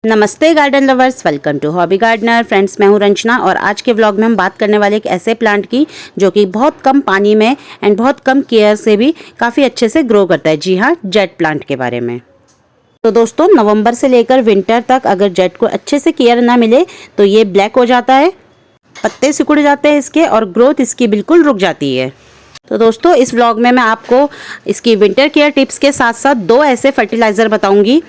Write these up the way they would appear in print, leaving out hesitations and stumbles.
नमस्ते garden lovers, welcome to hobby gardener. Friends, मैं हूं रंजना और आज के व्लॉग में हम बात करने वाले एक ऐसे प्लांट की जो कि बहुत कम पानी में एंड बहुत कम केयर से भी काफ़ी अच्छे से ग्रो करता है। जी हाँ, जेट प्लांट के बारे में। तो दोस्तों, नवंबर से लेकर विंटर तक अगर जेट को अच्छे से केयर ना मिले तो ये ब्लैक हो जाता है, पत्ते सिकुड़ जाते हैं इसके और ग्रोथ इसकी बिल्कुल रुक जाती है। तो दोस्तों, इस व्लॉग में मैं आपको इसकी विंटर केयर टिप्स के साथ साथ दो ऐसे फर्टिलाइज़र बताऊँगी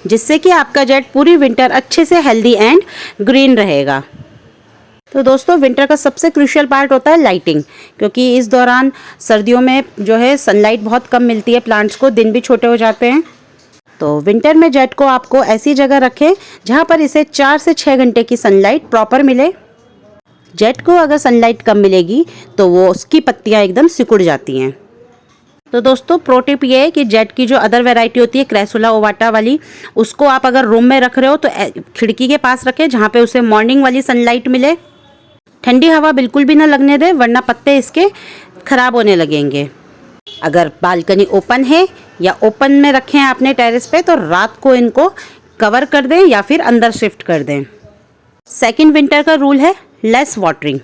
जिससे कि आपका जेट पूरी विंटर अच्छे से हेल्दी एंड ग्रीन रहेगा। तो दोस्तों, विंटर का सबसे क्रूशियल पार्ट होता है लाइटिंग, क्योंकि इस दौरान सर्दियों में जो है सनलाइट बहुत कम मिलती है प्लांट्स को, दिन भी छोटे हो जाते हैं। तो विंटर में जेट को आपको ऐसी जगह रखें जहाँ पर इसे 4 से 6 घंटे की सनलाइट प्रॉपर मिले। जेट को अगर सनलाइट कम मिलेगी तो वो उसकी पत्तियाँ एकदम सिकुड़ जाती हैं। तो दोस्तों, प्रो टिप ये है कि जेट की जो अदर वैरायटी होती है क्रेसुला ओवाटा वाली, उसको आप अगर रूम में रख रहे हो तो खिड़की के पास रखें जहाँ पे उसे मॉर्निंग वाली सनलाइट मिले। ठंडी हवा बिल्कुल भी ना लगने दें, वरना पत्ते इसके खराब होने लगेंगे। अगर बालकनी ओपन है या ओपन में रखें आपने टेरेस पे, तो रात को इनको कवर कर दें या फिर अंदर शिफ्ट कर दें। सेकेंड विंटर का रूल है लेस वाटरिंग।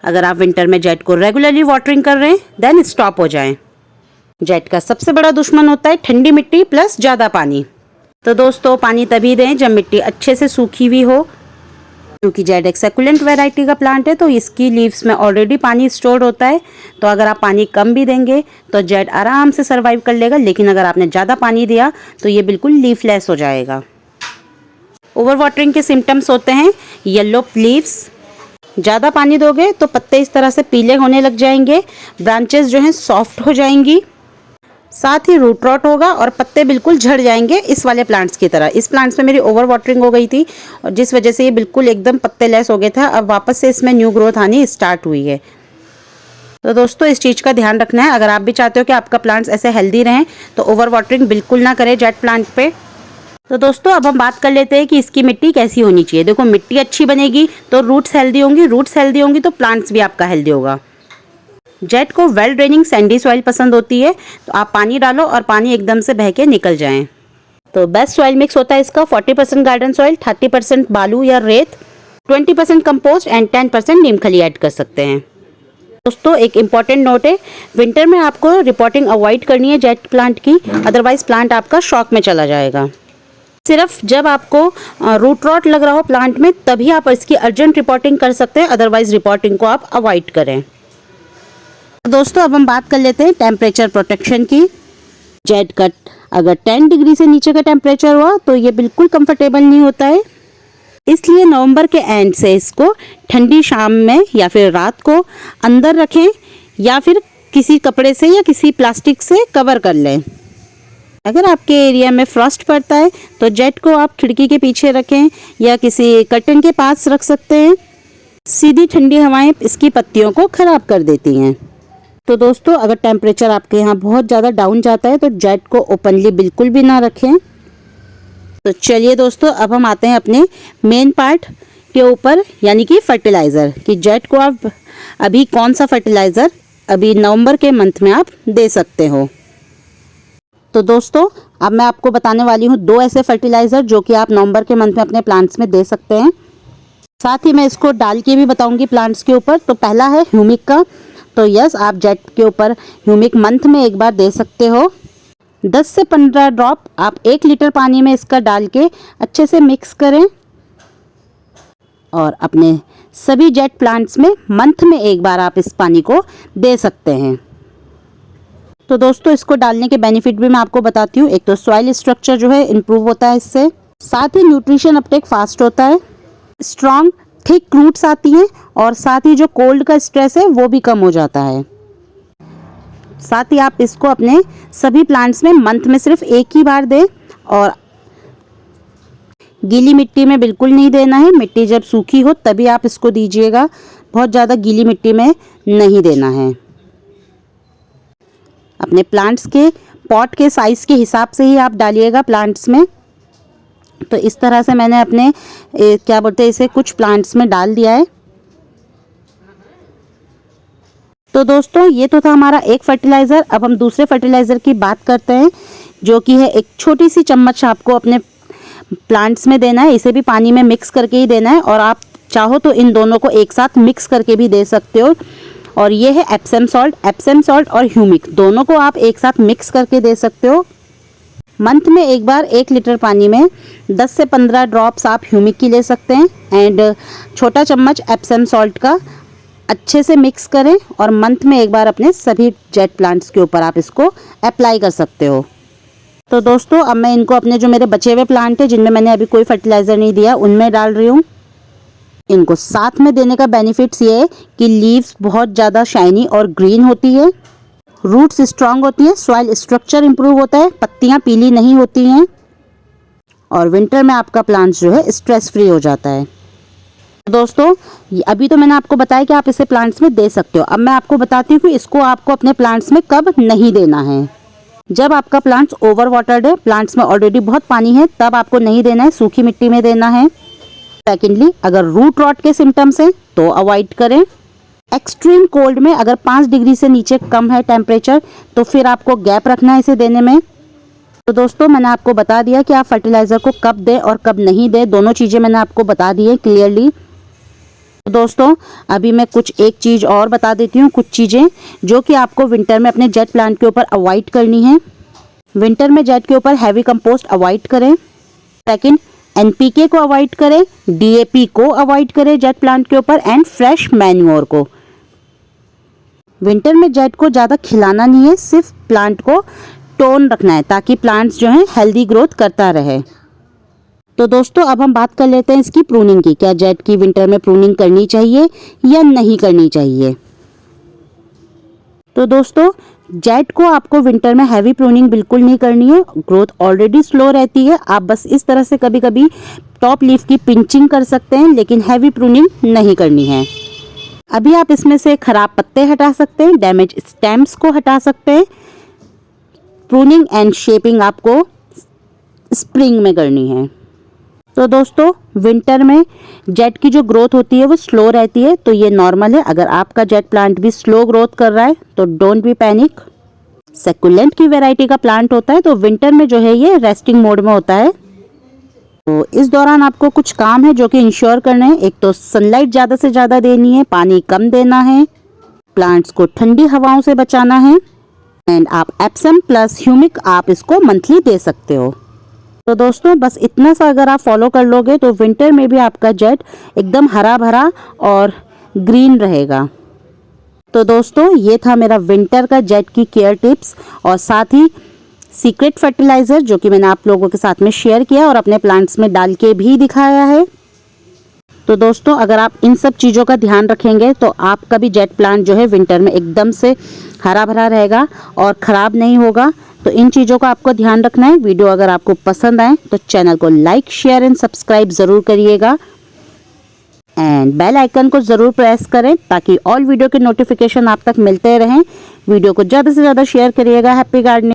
अगर आप विंटर में जेट को रेगुलरली वाटरिंग कर रहे हैं देन स्टॉप हो जाएं। जेट का सबसे बड़ा दुश्मन होता है ठंडी मिट्टी प्लस ज़्यादा पानी। तो दोस्तों, पानी तभी दें जब मिट्टी अच्छे से सूखी हुई हो, क्योंकि जेट एक सकुलेंट वैरायटी का प्लांट है तो इसकी लीव्स में ऑलरेडी पानी स्टोर होता है। तो अगर आप पानी कम भी देंगे तो जेट आराम से सर्वाइव कर लेगा, लेकिन अगर आपने ज़्यादा पानी दिया तो ये बिल्कुल लीफलेस हो जाएगा। ओवर वाटरिंग के सिम्टम्स होते हैं येलो लीव्स। ज़्यादा पानी दोगे तो पत्ते इस तरह से पीले होने लग जाएंगे, ब्रांचेस जो हैं सॉफ्ट हो जाएंगी, साथ ही रूट रॉट होगा और पत्ते बिल्कुल झड़ जाएंगे इस वाले प्लांट्स की तरह। इस प्लांट्स में मेरी ओवर वाटरिंग हो गई थी और जिस वजह से ये बिल्कुल एकदम पत्ते लेस हो गए था। अब वापस से इसमें न्यू ग्रोथ आनी स्टार्ट हुई है। तो दोस्तों, इस चीज़ का ध्यान रखना है। अगर आप भी चाहते हो कि आपका प्लांट्स ऐसे हेल्दी रहें तो ओवर वाटरिंग बिल्कुल ना करें जेट प्लांट पे। तो दोस्तों, अब हम बात कर लेते हैं कि इसकी मिट्टी कैसी होनी चाहिए। देखो, मिट्टी अच्छी बनेगी तो रूट्स हेल्दी होंगी, रूट्स हेल्दी होंगी तो प्लांट्स भी आपका हेल्दी होगा। जेट को वेल ड्रेनिंग सैंडी सॉइल पसंद होती है, तो आप पानी डालो और पानी एकदम से बह के निकल जाएं। तो बेस्ट सॉइल मिक्स होता है इसका 40% गार्डन सॉइल, 30% बालू या रेत, 20% कंपोस्ट एंड 10% नीम खली ऐड कर सकते हैं। दोस्तों, एक इम्पॉर्टेंट नोट है, विंटर में आपको रिपोर्टिंग अवॉइड करनी है जेट प्लांट की, अदरवाइज प्लांट आपका शॉक में चला जाएगा। सिर्फ जब आपको रूट रॉट लग रहा हो प्लांट में तभी आप इसकी अर्जेंट रिपोर्टिंग कर सकते हैं, अदरवाइज रिपोर्टिंग को आप अवॉइड करें। दोस्तों, अब हम बात कर लेते हैं टेम्परेचर प्रोटेक्शन की। जेट का अगर 10 डिग्री से नीचे का टेम्परेचर हुआ तो ये बिल्कुल कंफर्टेबल नहीं होता है, इसलिए नवंबर के एंड से इसको ठंडी शाम में या फिर रात को अंदर रखें या फिर किसी कपड़े से या किसी प्लास्टिक से कवर कर लें। अगर आपके एरिया में फ्रॉस्ट पड़ता है तो जेट को आप खिड़की के पीछे रखें या किसी कर्टन के पास रख सकते हैं। सीधी ठंडी हवाएं इसकी पत्तियों को ख़राब कर देती हैं। तो दोस्तों, अगर टेम्परेचर आपके यहाँ बहुत ज़्यादा डाउन जाता है तो जेट को ओपनली बिल्कुल भी ना रखें। तो चलिए दोस्तों, अब हम आते हैं अपने मेन पार्ट के ऊपर, यानी कि फर्टिलाइज़र, कि जेट को आप अभी कौन सा फर्टिलाइज़र अभी नवंबर के मंथ में आप दे सकते हो। तो दोस्तों, अब मैं आपको बताने वाली हूँ दो ऐसे फर्टिलाइज़र जो कि आप नवंबर के मंथ में अपने प्लांट्स में दे सकते हैं। साथ ही मैं इसको डाल के भी बताऊँगी प्लांट्स के ऊपर। तो पहला है ह्यूमिक का। तो यस, आप जेट के ऊपर ह्यूमिक मंथ में एक बार दे सकते हो। 10 से 15 ड्रॉप आप 1 लीटर पानी में इसका डाल के अच्छे से मिक्स करें और अपने सभी जेट प्लांट्स में मंथ में एक बार आप इस पानी को दे सकते हैं। तो दोस्तों, इसको डालने के बेनिफिट भी मैं आपको बताती हूँ। एक तो सॉइल स्ट्रक्चर जो है इम्प्रूव होता है इससे, साथ ही न्यूट्रिशन अपटेक फास्ट होता है, स्ट्रॉन्ग थिक रूट्स आती हैं और साथ ही जो कोल्ड का स्ट्रेस है वो भी कम हो जाता है। साथ ही आप इसको अपने सभी प्लांट्स में मंथ में सिर्फ एक ही बार दें और गीली मिट्टी में बिल्कुल नहीं देना है। मिट्टी जब सूखी हो तभी आप इसको दीजिएगा, बहुत ज़्यादा गीली मिट्टी में नहीं देना है। अपने प्लांट्स के पॉट के साइज़ के हिसाब से ही आप डालिएगा प्लांट्स में। तो इस तरह से मैंने अपने क्या बोलते हैं इसे कुछ प्लांट्स में डाल दिया है। तो दोस्तों, ये तो था हमारा एक फर्टिलाइज़र। अब हम दूसरे फर्टिलाइज़र की बात करते हैं, जो कि है एक छोटी सी चम्मच आपको अपने प्लांट्स में देना है, इसे भी पानी में मिक्स करके ही देना है। और आप चाहो तो इन दोनों को एक साथ मिक्स करके भी दे सकते हो। और ये है एप्सम सॉल्ट और ह्यूमिक, दोनों को आप एक साथ मिक्स करके दे सकते हो। मंथ में एक बार 1 लीटर पानी में 10 से 15 ड्रॉप्स आप ह्यूमिक की ले सकते हैं एंड छोटा चम्मच एप्सम सॉल्ट का अच्छे से मिक्स करें और मंथ में एक बार अपने सभी जेट प्लांट्स के ऊपर आप इसको अप्लाई कर सकते हो। तो दोस्तों अब मैं इनको अपने जो मेरे बचे हुए प्लांट है जिनमें मैंने अभी कोई फर्टिलाइज़र नहीं दिया उनमें डाल रही हूँ। इनको साथ में देने का बेनिफिट्स ये है कि लीव्स बहुत ज़्यादा शाइनी और ग्रीन होती है, रूट्स स्ट्रांग होती हैं, सॉइल स्ट्रक्चर इंप्रूव होता है, पत्तियाँ पीली नहीं होती हैं और विंटर में आपका प्लांट जो है स्ट्रेस फ्री हो जाता है। दोस्तों अभी तो मैंने आपको बताया कि आप इसे प्लांट्स में दे सकते हो। अब मैं आपको बताती हूँ कि इसको आपको अपने प्लांट्स में कब नहीं देना है। जब आपका प्लांट्स ओवर वाटर्ड है, प्लांट्स में ऑलरेडी बहुत पानी है, तब आपको नहीं देना है, सूखी मिट्टी में देना है। सेकेंडली अगर रूट रॉट के सिम्टम्स हैं तो अवॉइड करें। एक्सट्रीम कोल्ड में अगर 5 डिग्री से नीचे कम है टेम्परेचर तो फिर आपको गैप रखना है इसे देने में। तो दोस्तों मैंने आपको बता दिया कि आप फर्टिलाइज़र को कब दें और कब नहीं दें, दोनों चीज़ें मैंने आपको बता दी है क्लियरली। तो दोस्तों अभी मैं एक चीज़ और बता देती हूँ, कुछ चीज़ें जो कि आपको विंटर में अपने जेट प्लांट के ऊपर अवॉइड करनी है। विंटर में जेट के ऊपर हैवी कंपोस्ट अवॉइड करें। सेकंड, एनपीके को अवॉइड करें, डीएपी को अवॉइड करें जेट प्लांट के ऊपर एंड फ्रेश मैन्योर को। विंटर में जेट को ज़्यादा खिलाना नहीं है, सिर्फ प्लांट को टोन रखना है ताकि प्लांट्स जो हैं हेल्दी ग्रोथ करता रहे। तो दोस्तों अब हम बात कर लेते हैं इसकी प्रूनिंग की। क्या जेट की विंटर में प्रूनिंग करनी चाहिए या नहीं करनी चाहिए? तो दोस्तों जेट को आपको विंटर में हैवी प्रूनिंग बिल्कुल नहीं करनी है, ग्रोथ ऑलरेडी स्लो रहती है। आप बस इस तरह से कभी कभी टॉप लीफ की पिंचिंग कर सकते हैं लेकिन हैवी प्रूनिंग नहीं करनी है। अभी आप इसमें से खराब पत्ते हटा सकते हैं, डैमेज स्टेम्स को हटा सकते हैं। प्रूनिंग एंड शेपिंग आपको स्प्रिंग में करनी है। तो दोस्तों विंटर में जेट की जो ग्रोथ होती है वो स्लो रहती है, तो ये नॉर्मल है। अगर आपका जेट प्लांट भी स्लो ग्रोथ कर रहा है तो डोंट बी पैनिक। सेकुलेंट की वैरायटी का प्लांट होता है तो विंटर में जो है ये रेस्टिंग मोड में होता है। तो इस दौरान आपको कुछ काम है जो कि इंश्योर करने हैं। एक तो सनलाइट ज़्यादा से ज़्यादा देनी है, पानी कम देना है, प्लांट्स को ठंडी हवाओं से बचाना है एंड आप एप्सम प्लस ह्यूमिक आप इसको मंथली दे सकते हो। तो दोस्तों बस इतना सा अगर आप फॉलो कर लोगे तो विंटर में भी आपका जेट एकदम हरा भरा और ग्रीन रहेगा। तो दोस्तों ये था मेरा विंटर का जेट की केयर टिप्स और साथ ही सीक्रेट फर्टिलाइज़र जो कि मैंने आप लोगों के साथ में शेयर किया और अपने प्लांट्स में डाल के भी दिखाया है। तो दोस्तों अगर आप इन सब चीज़ों का ध्यान रखेंगे तो आपका भी जेट प्लांट जो है विंटर में एकदम से हरा भरा रहेगा और ख़राब नहीं होगा। तो इन चीज़ों का आपको ध्यान रखना है। वीडियो अगर आपको पसंद आए तो चैनल को लाइक शेयर एंड सब्सक्राइब ज़रूर करिएगा एंड बेल आइकन को ज़रूर प्रेस करें ताकि ऑल वीडियो के नोटिफिकेशन आप तक मिलते रहें। वीडियो को ज़्यादा से ज़्यादा शेयर करिएगा। Happy gardening.